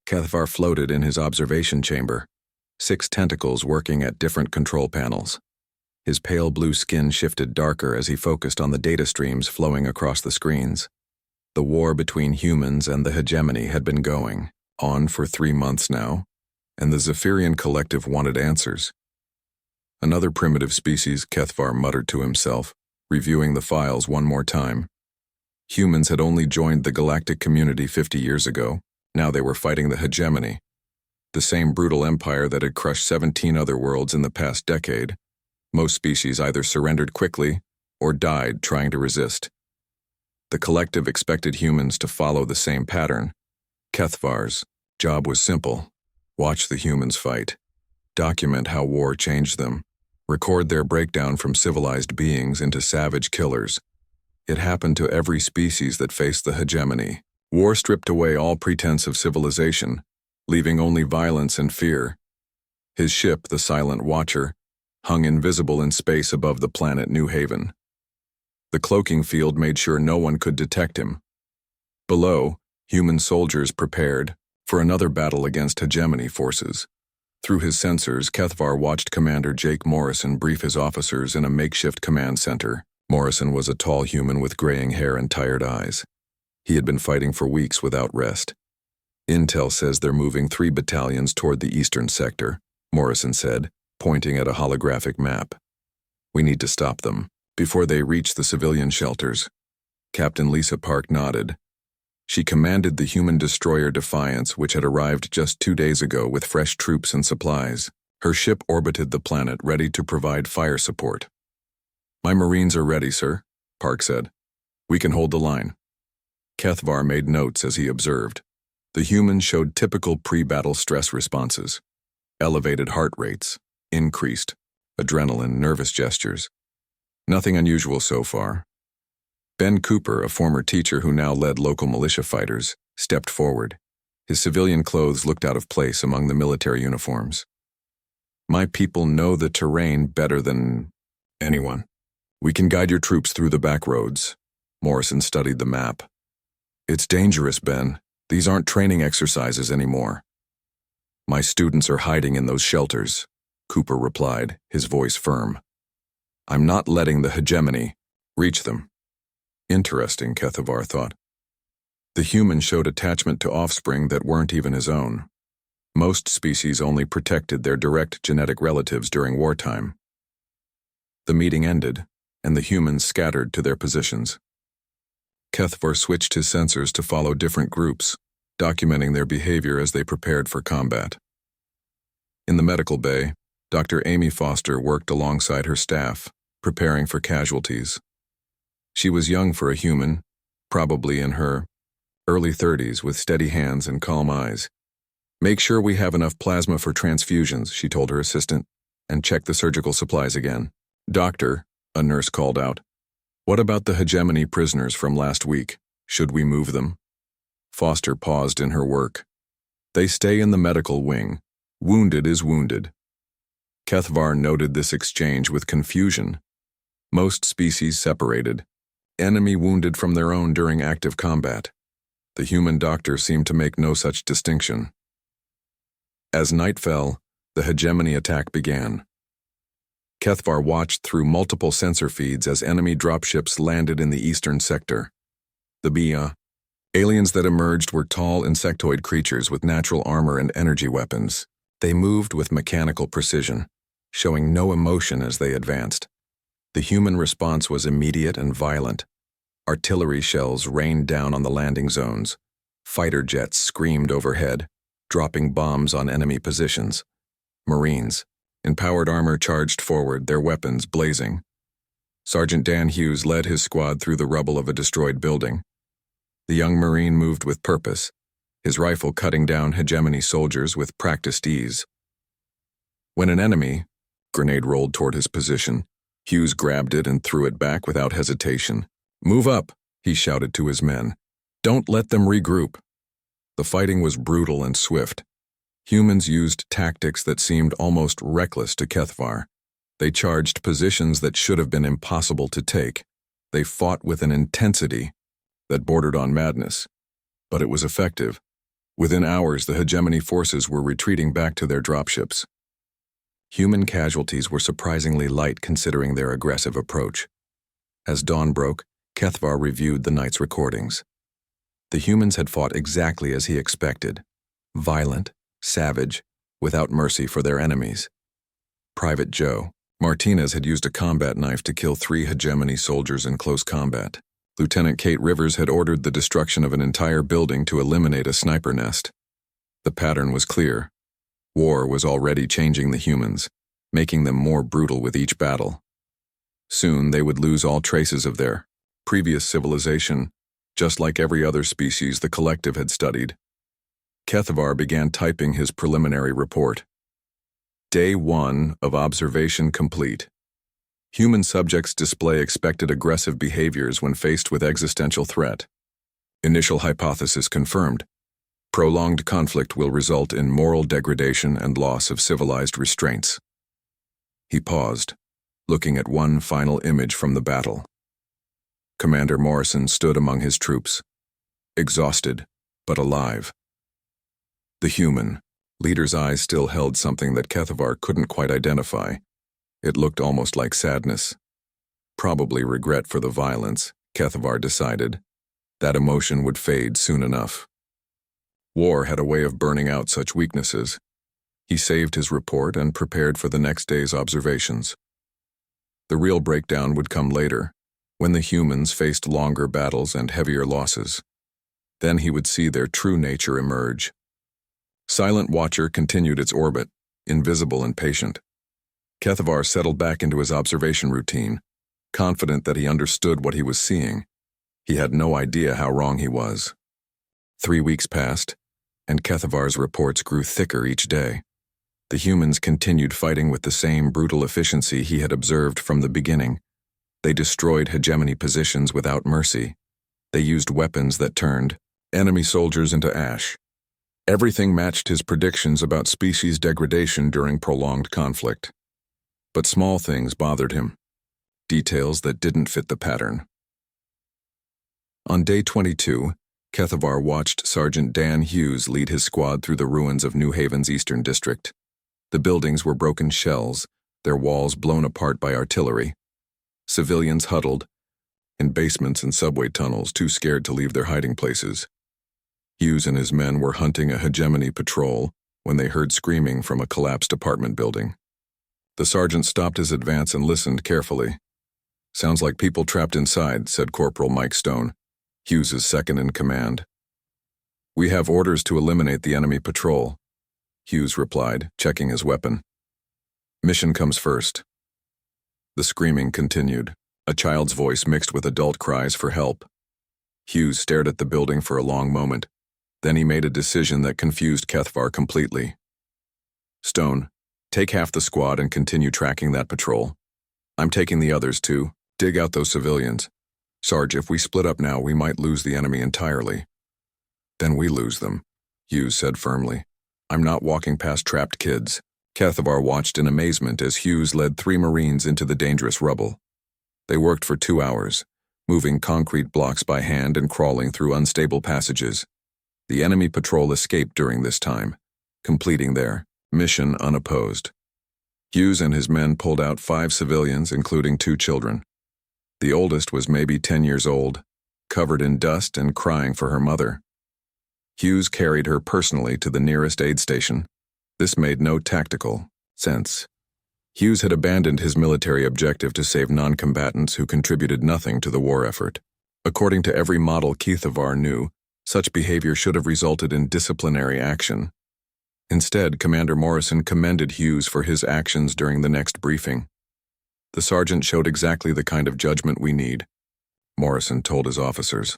Kethvar floated in his observation chamber, 6 tentacles working at different control panels. His pale blue skin shifted darker as he focused on the data streams flowing across the screens. The war between humans and the hegemony had been going on for 3 months now, and the Zephyrian collective wanted answers. Another primitive species, Kethvar muttered to himself, reviewing the files one more time. Humans had only joined the galactic community 50 years ago. Now they were fighting the hegemony, the same brutal empire that had crushed 17 other worlds in the past decade. Most species either surrendered quickly or died trying to resist. The collective expected humans to follow the same pattern. Kethvar's job was simple: watch the humans fight, document how war changed them, record their breakdown from civilized beings into savage killers. It happened to every species that faced the hegemony. War stripped away all pretense of civilization, leaving only violence and fear. His ship, the Silent Watcher, hung invisible in space above the planet New Haven. The cloaking field made sure no one could detect him. Below, human soldiers prepared for another battle against hegemony forces. Through his sensors, Kethvar watched Commander Jake Morrison brief his officers in a makeshift command center. Morrison was a tall human with graying hair and tired eyes. He had been fighting for weeks without rest. Intel says they're moving 3 battalions toward the eastern sector, Morrison said, pointing at a holographic map. We need to stop them before they reach the civilian shelters. Captain Lisa Park nodded. She commanded the human destroyer Defiance, which had arrived just 2 days ago with fresh troops and supplies. Her ship orbited the planet, ready to provide fire support. My Marines are ready, sir, Park said. We can hold the line. Kethvar made notes as he observed. The humans showed typical pre-battle stress responses: elevated heart rates, increased adrenaline, nervous gestures. Nothing unusual so far. Ben Cooper, a former teacher who now led local militia fighters, stepped forward. His civilian clothes looked out of place among the military uniforms. My people know the terrain better than anyone. We can guide your troops through the back roads. Morrison studied the map. It's dangerous, Ben. These aren't training exercises anymore. My students are hiding in those shelters, Cooper replied, his voice firm. I'm not letting the hegemony reach them. Interesting, Kethvar thought. The human showed attachment to offspring that weren't even his own. Most species only protected their direct genetic relatives during wartime. The meeting ended, and the humans scattered to their positions. Kethvar switched his sensors to follow different groups, documenting their behavior as they prepared for combat. In the medical bay, Dr. Amy Foster worked alongside her staff, preparing for casualties. She was young for a human, probably in her early 30s, with steady hands and calm eyes. Make sure we have enough plasma for transfusions, she told her assistant, and check the surgical supplies again. Doctor, a nurse called out. What about the hegemony prisoners from last week? Should we move them? Foster paused in her work. They stay in the medical wing. Wounded is wounded. Kethvar noted this exchange with confusion. Most species separated. Enemy wounded from their own during active combat. The human doctor seemed to make no such distinction. As night fell, the hegemony attack began. Kethvar watched through multiple sensor feeds as enemy dropships landed in the eastern sector. The aliens that emerged were tall insectoid creatures with natural armor and energy weapons. They moved with mechanical precision, showing no emotion as they advanced. The human response was immediate and violent. Artillery shells rained down on the landing zones. Fighter jets screamed overhead, dropping bombs on enemy positions. Marines, in powered armor, charged forward, their weapons blazing. Sergeant Dan Hughes led his squad through the rubble of a destroyed building. The young Marine moved with purpose, his rifle cutting down hegemony soldiers with practiced ease. When an enemy grenade rolled toward his position, Hughes grabbed it and threw it back without hesitation. Move up, he shouted to his men. Don't let them regroup. The fighting was brutal and swift. Humans used tactics that seemed almost reckless to Kethvar. They charged positions that should have been impossible to take. They fought with an intensity that bordered on madness. But it was effective. Within hours, the hegemony forces were retreating back to their dropships. Human casualties were surprisingly light considering their aggressive approach. As dawn broke, Kethvar reviewed the night's recordings. The humans had fought exactly as he expected. Violent, savage, without mercy for their enemies. Private Joe Martinez had used a combat knife to kill 3 hegemony soldiers in close combat. Lieutenant Kate Rivers had ordered the destruction of an entire building to eliminate a sniper nest. The pattern was clear. War was already changing the humans, making them more brutal with each battle. Soon they would lose all traces of their previous civilization, just like every other species the collective had studied. Kethvar began typing his preliminary report. Day 1 of observation complete. Human subjects display expected aggressive behaviors when faced with existential threat. Initial hypothesis confirmed. Prolonged conflict will result in moral degradation and loss of civilized restraints. He paused, looking at one final image from the battle. Commander Morrison stood among his troops, exhausted but alive. The human leader's eyes still held something that Kethvar couldn't quite identify. It looked almost like sadness. Probably regret for the violence, Kethvar decided. That emotion would fade soon enough. War had a way of burning out such weaknesses. He saved his report and prepared for the next day's observations. The real breakdown would come later, when the humans faced longer battles and heavier losses. Then he would see their true nature emerge. Silent Watcher continued its orbit, invisible and patient. Kethvar settled back into his observation routine, confident that he understood what he was seeing. He had no idea how wrong he was. 3 weeks passed, and Kethvar's reports grew thicker each day. The humans continued fighting with the same brutal efficiency he had observed from the beginning. They destroyed hegemony positions without mercy. They used weapons that turned enemy soldiers into ash. Everything matched his predictions about species degradation during prolonged conflict. But small things bothered him, details that didn't fit the pattern. On day 22, Kethvar watched Sergeant Dan Hughes lead his squad through the ruins of New Haven's eastern district. The buildings were broken shells, their walls blown apart by artillery. Civilians huddled in basements and subway tunnels, too scared to leave their hiding places. Hughes and his men were hunting a hegemony patrol when they heard screaming from a collapsed apartment building. The sergeant stopped his advance and listened carefully. "Sounds like people trapped inside," said Corporal Mike Stone, Hughes' second in command. "We have orders to eliminate the enemy patrol," Hughes replied, checking his weapon. "Mission comes first." The screaming continued, a child's voice mixed with adult cries for help. Hughes stared at the building for a long moment. Then he made a decision that confused Kethvar completely. "Stone, take half the squad and continue tracking that patrol. I'm taking the others too. Dig out those civilians. Sarge, if we split up now, we might lose the enemy entirely." "Then we lose them," Hughes said firmly. "I'm not walking past trapped kids." Kethvar watched in amazement as Hughes led 3 Marines into the dangerous rubble. They worked for 2 hours, moving concrete blocks by hand and crawling through unstable passages. The enemy patrol escaped during this time, completing their mission unopposed. Hughes and his men pulled out 5 civilians, including 2 children. The oldest was maybe 10 years old, covered in dust and crying for her mother. Hughes carried her personally to the nearest aid station. This made no tactical sense. Hughes had abandoned his military objective to save non-combatants who contributed nothing to the war effort. According to every model Kethvar knew, such behavior should have resulted in disciplinary action. Instead, Commander Morrison commended Hughes for his actions during the next briefing. "The sergeant showed exactly the kind of judgment we need," Morrison told his officers.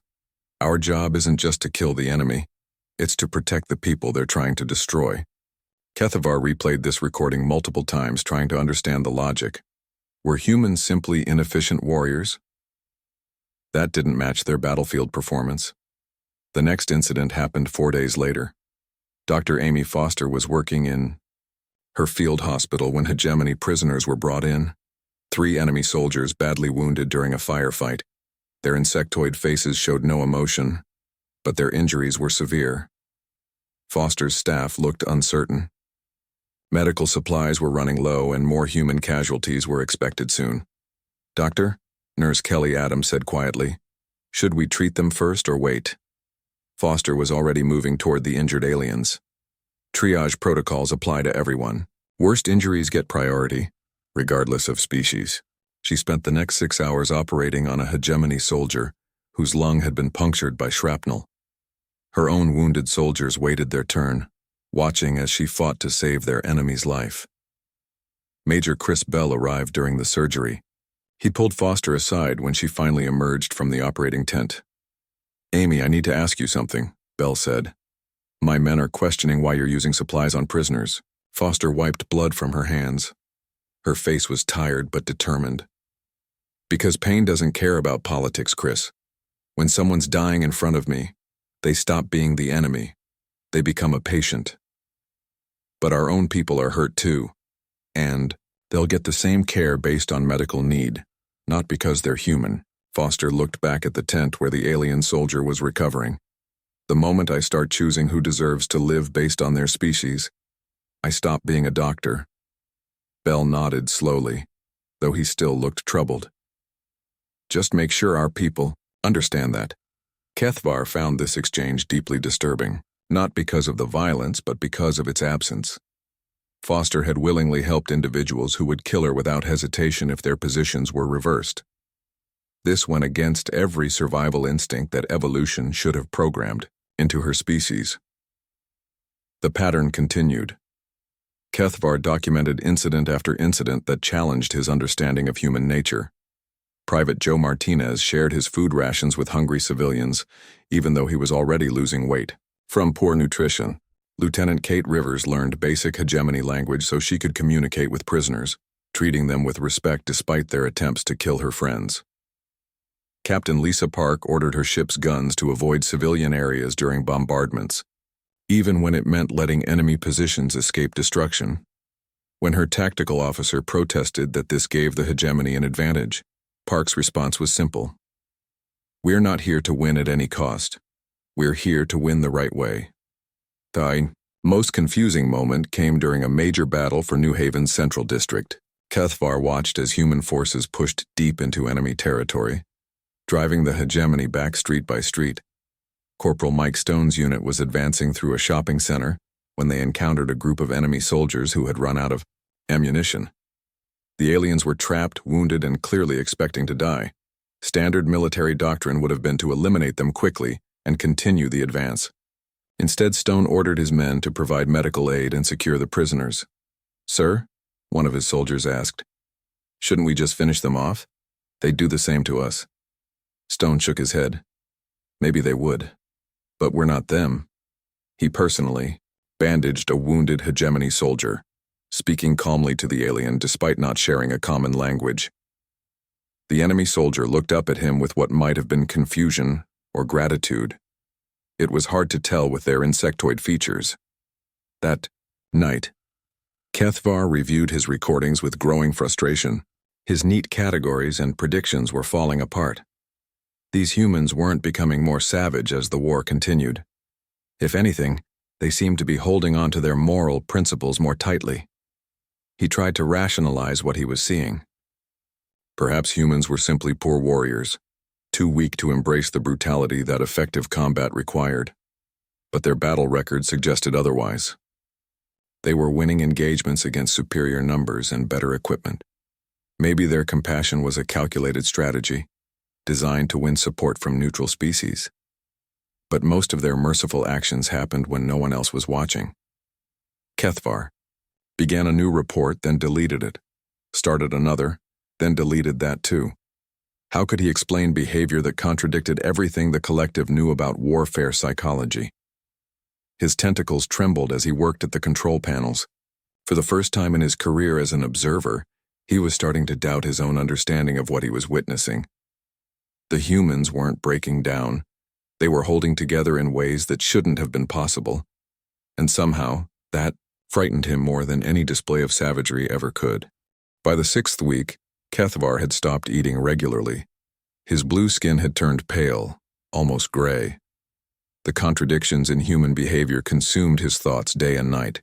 "Our job isn't just to kill the enemy, it's to protect the people they're trying to destroy." Kethvar replayed this recording multiple times, trying to understand the logic. Were humans simply inefficient warriors? That didn't match their battlefield performance. The next incident happened 4 days later. Dr. Amy Foster was working in her field hospital when hegemony prisoners were brought in. 3 enemy soldiers badly wounded during a firefight. Their insectoid faces showed no emotion, but their injuries were severe. Foster's staff looked uncertain. Medical supplies were running low and more human casualties were expected soon. "Doctor," Nurse Kelly Adams said quietly, "should we treat them first or wait?" Foster was already moving toward the injured aliens. Triage protocols apply to everyone. Worst injuries get priority, regardless of species. She spent the next 6 hours operating on a hegemony soldier whose lung had been punctured by shrapnel. Her own wounded soldiers waited their turn, watching as she fought to save their enemy's life. Major Chris Bell arrived during the surgery. He pulled Foster aside when she finally emerged from the operating tent. "Amy, I need to ask you something," Bell said. "My men are questioning why you're using supplies on prisoners." Foster wiped blood from her hands. Her face was tired but determined. "Because pain doesn't care about politics, Chris. When someone's dying in front of me, they stop being the enemy. They become a patient. But our own people are hurt too, and they'll get the same care based on medical need, not because they're human." Foster looked back at the tent where the alien soldier was recovering. "The moment I start choosing who deserves to live based on their species, I stop being a doctor." Bell nodded slowly, though he still looked troubled. "Just make sure our people understand that." Kethvar found this exchange deeply disturbing, not because of the violence but because of its absence. Foster had willingly helped individuals who would kill her without hesitation if their positions were reversed. This went against every survival instinct that evolution should have programmed into her species. The pattern continued. Kethvar documented incident after incident that challenged his understanding of human nature. Private Joe Martinez shared his food rations with hungry civilians, even though he was already losing weight. From poor nutrition, Lieutenant Kate Rivers learned basic hegemony language so she could communicate with prisoners, treating them with respect despite their attempts to kill her friends. Captain Lisa Park ordered her ship's guns to avoid civilian areas during bombardments, even when it meant letting enemy positions escape destruction. When her tactical officer protested that this gave the hegemony an advantage, Park's response was simple. "We're not here to win at any cost. We're here to win the right way." The most confusing moment came during a major battle for New Haven's Central District. Kethvar watched as human forces pushed deep into enemy territory, driving the hegemony back street by street. Corporal Mike Stone's unit was advancing through a shopping center when they encountered a group of enemy soldiers who had run out of ammunition. The aliens were trapped, wounded, and clearly expecting to die. Standard military doctrine would have been to eliminate them quickly and continue the advance. Instead, Stone ordered his men to provide medical aid and secure the prisoners. "Sir?" one of his soldiers asked. "Shouldn't we just finish them off? They'd do the same to us." Stone shook his head. "Maybe they would. But we're not them." He personally bandaged a wounded hegemony soldier, speaking calmly to the alien despite not sharing a common language. The enemy soldier looked up at him with what might have been confusion or gratitude. It was hard to tell with their insectoid features. That night, Kethvar reviewed his recordings with growing frustration. His neat categories and predictions were falling apart. These humans weren't becoming more savage as the war continued. If anything, they seemed to be holding on to their moral principles more tightly. He tried to rationalize what he was seeing. Perhaps humans were simply poor warriors, too weak to embrace the brutality that effective combat required. But their battle record suggested otherwise. They were winning engagements against superior numbers and better equipment. Maybe their compassion was a calculated strategy, designed to win support from neutral species. But most of their merciful actions happened when no one else was watching. Kethvar began a new report, then deleted it, started another, then deleted that too. How could he explain behavior that contradicted everything the collective knew about warfare psychology? His tentacles trembled as he worked at the control panels. For the first time in his career as an observer, he was starting to doubt his own understanding of what he was witnessing. The humans weren't breaking down. They were holding together in ways that shouldn't have been possible. And somehow, that frightened him more than any display of savagery ever could. By the 6th week, Kethvar had stopped eating regularly. His blue skin had turned pale, almost gray. The contradictions in human behavior consumed his thoughts day and night.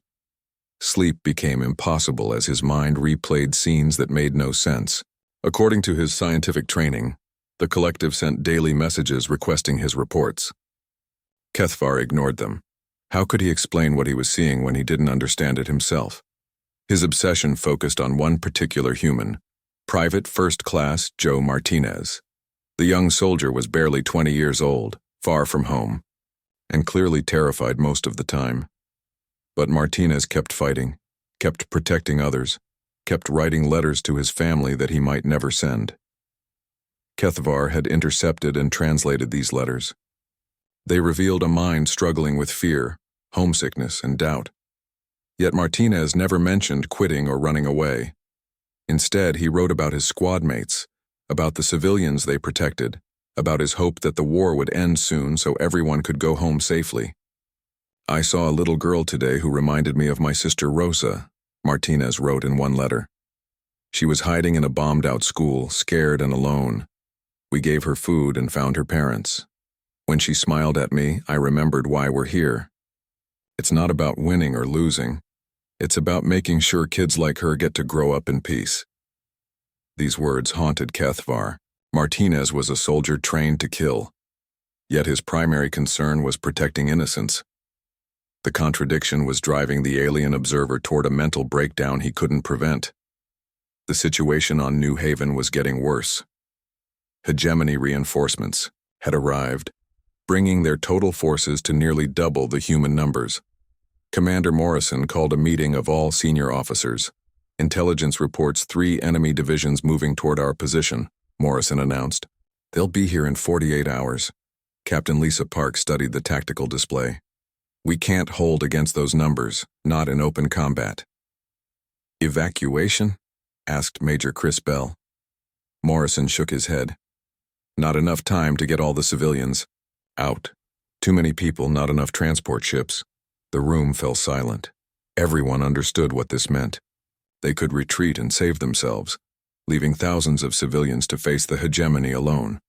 Sleep became impossible as his mind replayed scenes that made no sense. According to his scientific training, the collective sent daily messages requesting his reports. Kethvar ignored them. How could he explain what he was seeing when he didn't understand it himself? His obsession focused on one particular human, Private First Class Joe Martinez. The young soldier was barely 20 years old, far from home, and clearly terrified most of the time. But Martinez kept fighting, kept protecting others, kept writing letters to his family that he might never send. Kethvar had intercepted and translated these letters. They revealed a mind struggling with fear, homesickness, and doubt. Yet Martinez never mentioned quitting or running away. Instead, he wrote about his squad mates, about the civilians they protected, about his hope that the war would end soon so everyone could go home safely. "I saw a little girl today who reminded me of my sister Rosa," Martinez wrote in one letter. "She was hiding in a bombed-out school, scared and alone. We gave her food and found her parents. When she smiled at me, I remembered why we're here. It's not about winning or losing. It's about making sure kids like her get to grow up in peace." These words haunted Kethvar. Martinez was a soldier trained to kill. Yet his primary concern was protecting innocents. The contradiction was driving the alien observer toward a mental breakdown he couldn't prevent. The situation on New Haven was getting worse. Hegemony reinforcements had arrived, bringing their total forces to nearly double the human numbers. Commander Morrison called a meeting of all senior officers. "Intelligence reports 3 enemy divisions moving toward our position," Morrison announced. "They'll be here in 48 hours. Captain Lisa Park studied the tactical display. We can't hold against those numbers, not in open combat." "Evacuation?" asked Major Chris Bell. Morrison shook his head. "Not enough time to get all the civilians out. Too many people, not enough transport ships." The room fell silent. Everyone understood what this meant. They could retreat and save themselves, leaving thousands of civilians to face the hegemony alone.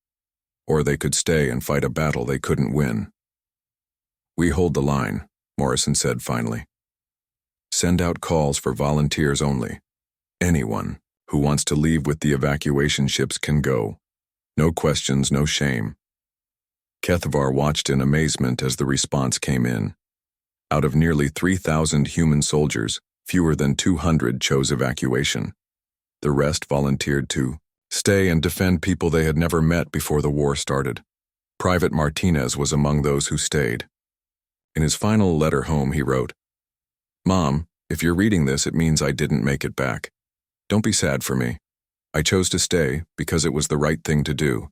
Or they could stay and fight a battle they couldn't win. "We hold the line," Morrison said finally. "Send out calls for volunteers only. Anyone who wants to leave with the evacuation ships can go. No questions, no shame." Kethvar watched in amazement as the response came in. Out of nearly 3,000 human soldiers, fewer than 200 chose evacuation. The rest volunteered to stay and defend people they had never met before the war started. Private Martinez was among those who stayed. In his final letter home, he wrote, "Mom, if you're reading this, it means I didn't make it back. Don't be sad for me. I chose to stay because it was the right thing to do.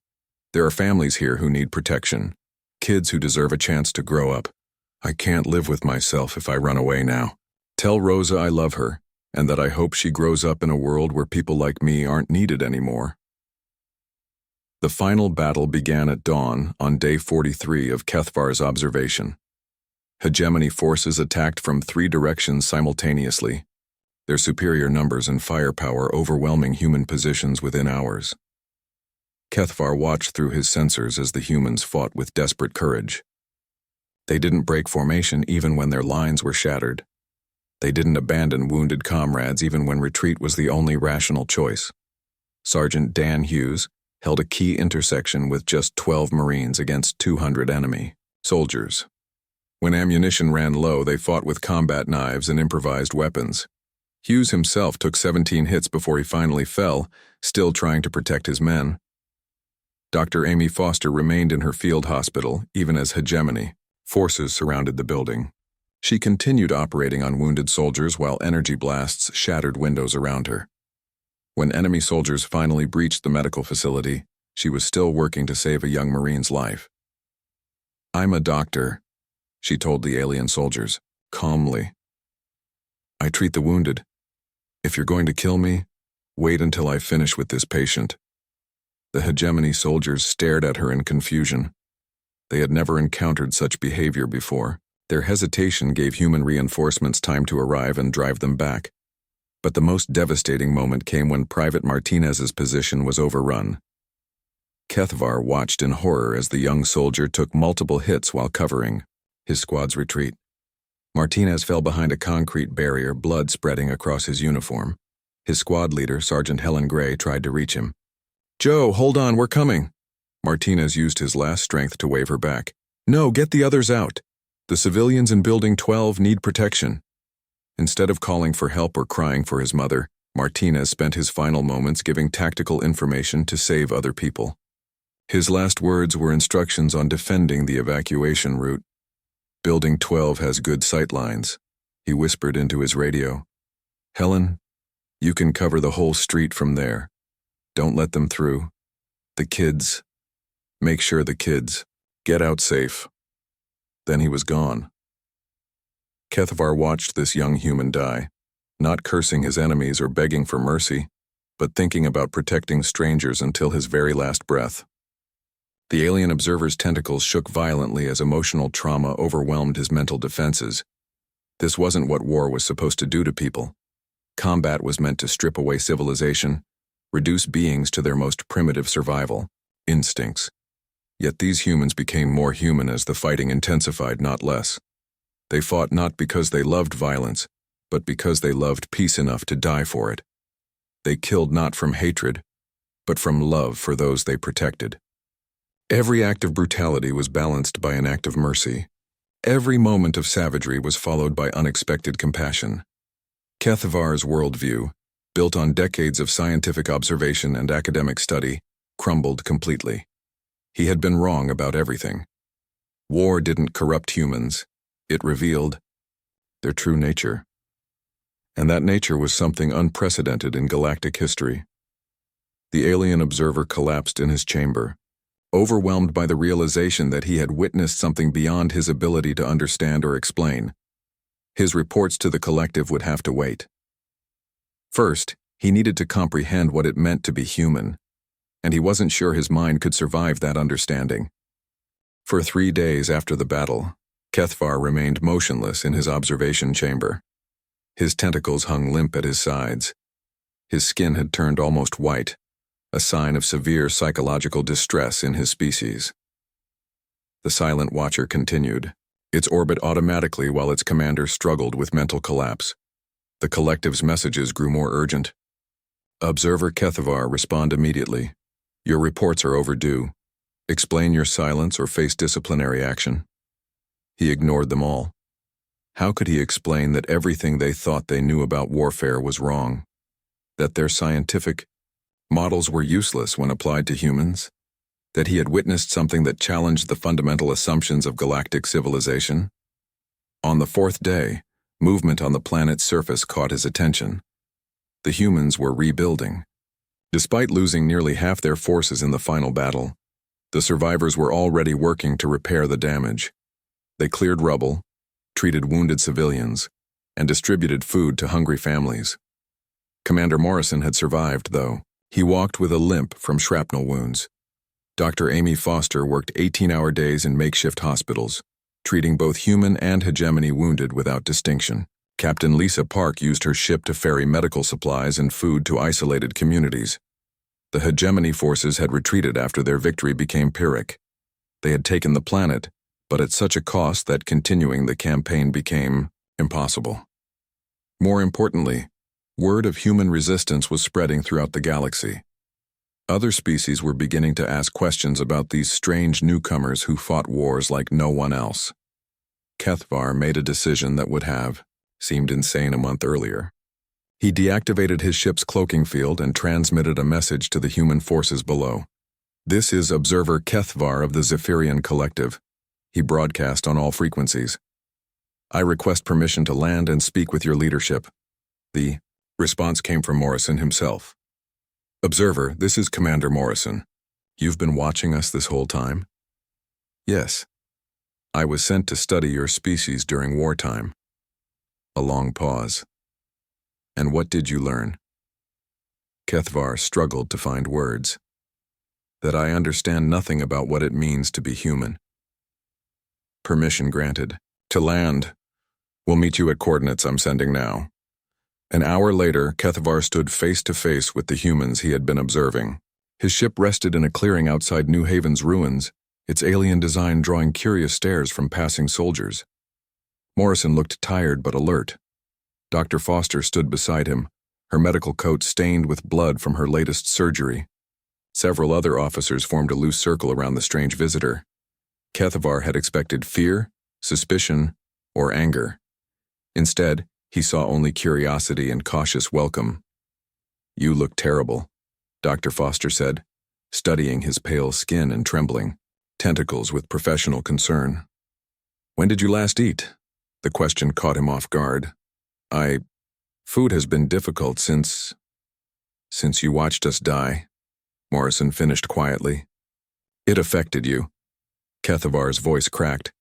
There are families here who need protection, kids who deserve a chance to grow up. I can't live with myself if I run away now. Tell Rosa I love her, and that I hope she grows up in a world where people like me aren't needed anymore." The final battle began at dawn on day 43 of Kethvar's observation. Hegemony forces attacked from 3 directions simultaneously, their superior numbers and firepower overwhelming human positions within hours. Kethvar watched through his sensors as the humans fought with desperate courage. They didn't break formation even when their lines were shattered. They didn't abandon wounded comrades even when retreat was the only rational choice. Sergeant Dan Hughes held a key intersection with just 12 Marines against 200 enemy soldiers. When ammunition ran low, they fought with combat knives and improvised weapons. Hughes himself took 17 hits before he finally fell, still trying to protect his men. Dr. Amy Foster remained in her field hospital, even as hegemony forces surrounded the building. She continued operating on wounded soldiers while energy blasts shattered windows around her. When enemy soldiers finally breached the medical facility, she was still working to save a young Marine's life. "I'm a doctor," she told the alien soldiers, calmly. "I treat the wounded. If you're going to kill me, wait until I finish with this patient." The hegemony soldiers stared at her in confusion. They had never encountered such behavior before. Their hesitation gave human reinforcements time to arrive and drive them back. But the most devastating moment came when Private Martinez's position was overrun. Kethvar watched in horror as the young soldier took multiple hits while covering his squad's retreat. Martinez fell behind a concrete barrier, blood spreading across his uniform. His squad leader, Sergeant Helen Gray, tried to reach him. "Joe, hold on, we're coming." Martinez used his last strength to wave her back. "No, get the others out. The civilians in Building 12 need protection." Instead of calling for help or crying for his mother, Martinez spent his final moments giving tactical information to save other people. His last words were instructions on defending the evacuation route. "Building 12 has good sight lines," he whispered into his radio. "Helen, you can cover the whole street from there. Don't let them through. The kids. Make sure the kids get out safe." Then he was gone. Kethvar watched this young human die, not cursing his enemies or begging for mercy, but thinking about protecting strangers until his very last breath. The alien observer's tentacles shook violently as emotional trauma overwhelmed his mental defenses. This wasn't what war was supposed to do to people. Combat was meant to strip away civilization, reduce beings to their most primitive survival instincts. Yet these humans became more human as the fighting intensified, not less. They fought not because they loved violence, but because they loved peace enough to die for it. They killed not from hatred, but from love for those they protected. Every act of brutality was balanced by an act of mercy. Every moment of savagery was followed by unexpected compassion. Kethvar's worldview, built on decades of scientific observation and academic study, crumbled completely. He had been wrong about everything. War didn't corrupt humans. It revealed their true nature. And that nature was something unprecedented in galactic history. The alien observer collapsed in his chamber, overwhelmed by the realization that he had witnessed something beyond his ability to understand or explain. His reports to the collective would have to wait. First, he needed to comprehend what it meant to be human, and he wasn't sure his mind could survive that understanding. For 3 days after the battle, Kethvar remained motionless in his observation chamber. His tentacles hung limp at his sides. His skin had turned almost white, a sign of severe psychological distress in his species. The silent watcher continued, its orbit automatically while its commander struggled with mental collapse. The collective's messages grew more urgent. "Observer Kethvar, respond immediately. Your reports are overdue. Explain your silence or face disciplinary action." He ignored them all. How could he explain that everything they thought they knew about warfare was wrong? That their scientific models were useless when applied to humans? That he had witnessed something that challenged the fundamental assumptions of galactic civilization? On the 4th day, movement on the planet's surface caught his attention. The humans were rebuilding. Despite losing nearly half their forces in the final battle, the survivors were already working to repair the damage. They cleared rubble, treated wounded civilians, and distributed food to hungry families. Commander Morrison had survived, though. He walked with a limp from shrapnel wounds. Dr. Amy Foster worked 18-hour days in makeshift hospitals, treating both human and hegemony wounded without distinction. Captain Lisa Park used her ship to ferry medical supplies and food to isolated communities. The hegemony forces had retreated after their victory became Pyrrhic. They had taken the planet, but at such a cost that continuing the campaign became impossible. More importantly, word of human resistance was spreading throughout the galaxy. Other species were beginning to ask questions about these strange newcomers who fought wars like no one else. Kethvar made a decision that would have seemed insane a month earlier. He deactivated his ship's cloaking field and transmitted a message to the human forces below. "This is Observer Kethvar of the Zephyrian Collective," he broadcast on all frequencies. "I request permission to land and speak with your leadership." The response came from Morrison himself. "Observer, this is Commander Morrison. You've been watching us this whole time?" "Yes. I was sent to study your species during wartime." A long pause. "And what did you learn?" Kethvar struggled to find words. "That I understand nothing about what it means to be human." "Permission granted. To land. We'll meet you at coordinates I'm sending now." An hour later, Kethvar stood face to face with the humans he had been observing. His ship rested in a clearing outside New Haven's ruins, its alien design drawing curious stares from passing soldiers. Morrison looked tired but alert. Dr. Foster stood beside him, her medical coat stained with blood from her latest surgery. Several other officers formed a loose circle around the strange visitor. Kethavar had expected fear, suspicion, or anger. Instead, he saw only curiosity and cautious welcome. "You look terrible," Dr. Foster said, studying his pale skin and trembling tentacles with professional concern. "When did you last eat?" The question caught him off guard. Food has been difficult since you watched us die," Morrison finished quietly. "It affected you." Kethavar's voice cracked.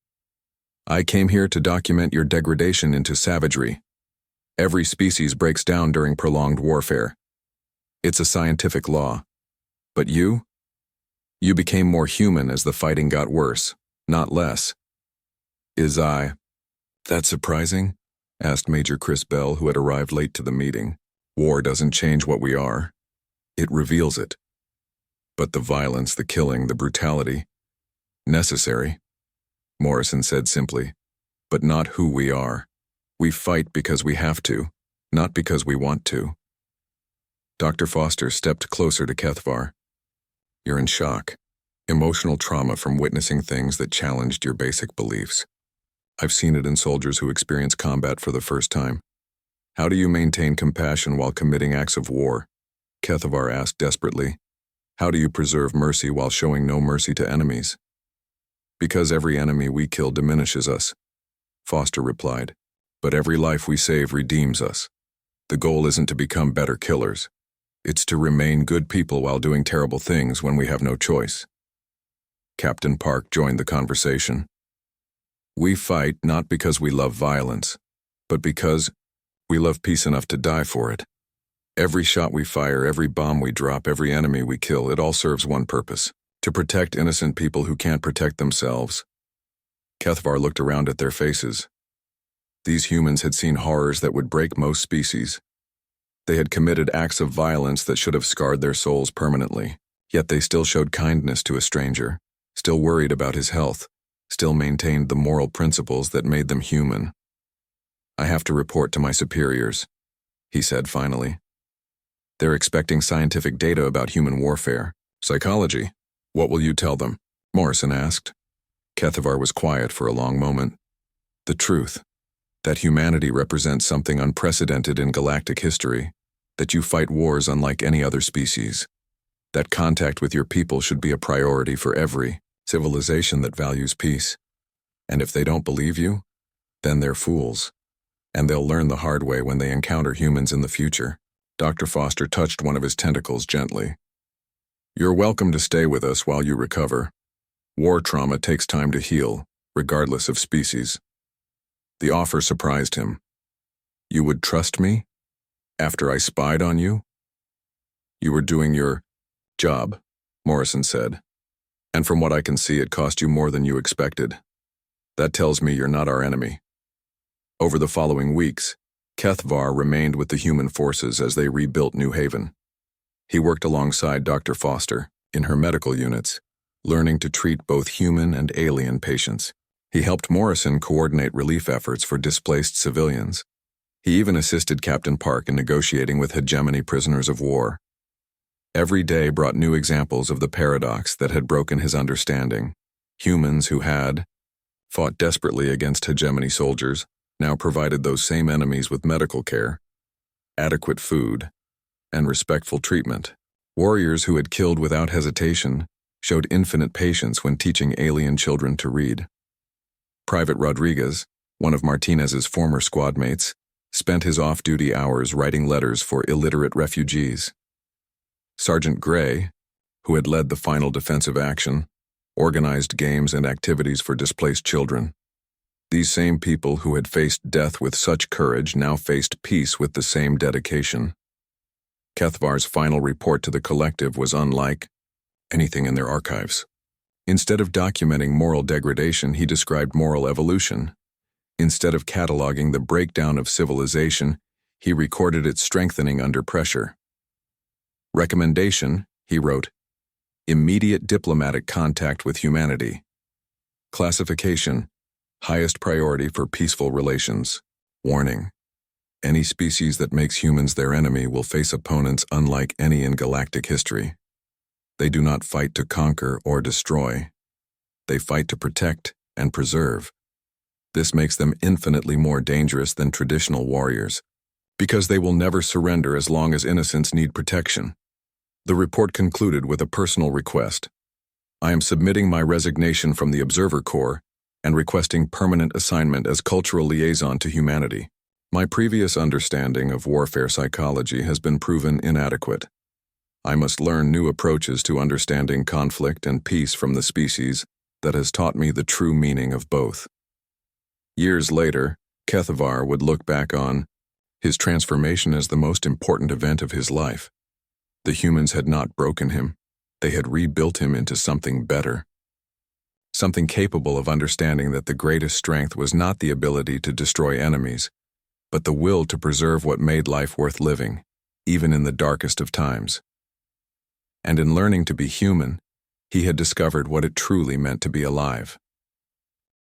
"I came here to document your degradation into savagery. Every species breaks down during prolonged warfare. It's a scientific law. But you became more human as the fighting got worse, not less." "Is that surprising?" asked Major Chris Bell, who had arrived late to the meeting. "War doesn't change what we are. It reveals it. But the violence, the killing, the brutality, necessary," Morrison said simply, "but not who we are. We fight because we have to, not because we want to." Dr. Foster stepped closer to Kethavar. "You're in shock. Emotional trauma from witnessing things that challenged your basic beliefs. I've seen it in soldiers who experience combat for the first time. How do you maintain compassion while committing acts of war?" Kethavar asked desperately. "How do you preserve mercy while showing no mercy to enemies?" "Because every enemy we kill diminishes us," Foster replied. "But every life we save redeems us. The goal isn't to become better killers. It's to remain good people while doing terrible things when we have no choice." Captain Park joined the conversation. "We fight not because we love violence, but because we love peace enough to die for it. Every shot we fire, every bomb we drop, every enemy we kill, it all serves one purpose: to protect innocent people who can't protect themselves." Kethavar looked around at their faces. These humans had seen horrors that would break most species. They had committed acts of violence that should have scarred their souls permanently, yet they still showed kindness to a stranger, still worried about his health, still maintained the moral principles that made them human. "I have to report to my superiors," he said finally. "They're expecting scientific data about human warfare. Psychology. What will you tell them?" Morrison asked. Kethavar was quiet for a long moment. "The truth. That humanity represents something unprecedented in galactic history. That you fight wars unlike any other species. That contact with your people should be a priority for every civilization that values peace. And if they don't believe you, then they're fools. And they'll learn the hard way when they encounter humans in the future." Dr. Foster touched one of his tentacles gently. "You're welcome to stay with us while you recover. War trauma takes time to heal, regardless of species." The offer surprised him. "You would trust me? After I spied on you?" "You were doing your job," Morrison said. "And from what I can see, it cost you more than you expected. That tells me you're not our enemy." Over the following weeks, Kethavar remained with the human forces as they rebuilt New Haven. He worked alongside Dr. Foster in her medical units, learning to treat both human and alien patients. He helped Morrison coordinate relief efforts for displaced civilians. He even assisted Captain Park in negotiating with hegemony prisoners of war. Every day brought new examples of the paradox that had broken his understanding. Humans who had fought desperately against hegemony soldiers now provided those same enemies with medical care, adequate food, and respectful treatment. Warriors who had killed without hesitation showed infinite patience when teaching alien children to read. Private Rodriguez, one of Martinez's former squad mates, spent his off-duty hours writing letters for illiterate refugees. Sergeant Gray, who had led the final defensive action, organized games and activities for displaced children. These same people who had faced death with such courage now faced peace with the same dedication. Kethavar's final report to the collective was unlike anything in their archives. Instead of documenting moral degradation, he described moral evolution. Instead of cataloging the breakdown of civilization, he recorded its strengthening under pressure. Recommendation, he wrote, Immediate diplomatic contact with humanity. Classification: highest priority for peaceful relations. Warning: any species that makes humans their enemy will face opponents unlike any in galactic history. They do not fight to conquer or destroy. They fight to protect and preserve. This makes them infinitely more dangerous than traditional warriors, because they will never surrender as long as innocents need protection. The report concluded with a personal request. I am submitting my resignation from the Observer Corps and requesting permanent assignment as cultural liaison to humanity. My previous understanding of warfare psychology has been proven inadequate. I must learn new approaches to understanding conflict and peace from the species that has taught me the true meaning of both. Years later, Kethavar would look back on his transformation as the most important event of his life. The humans had not broken him. They had rebuilt him into something better. Something capable of understanding that the greatest strength was not the ability to destroy enemies, but the will to preserve what made life worth living, even in the darkest of times. And in learning to be human, he had discovered what it truly meant to be alive.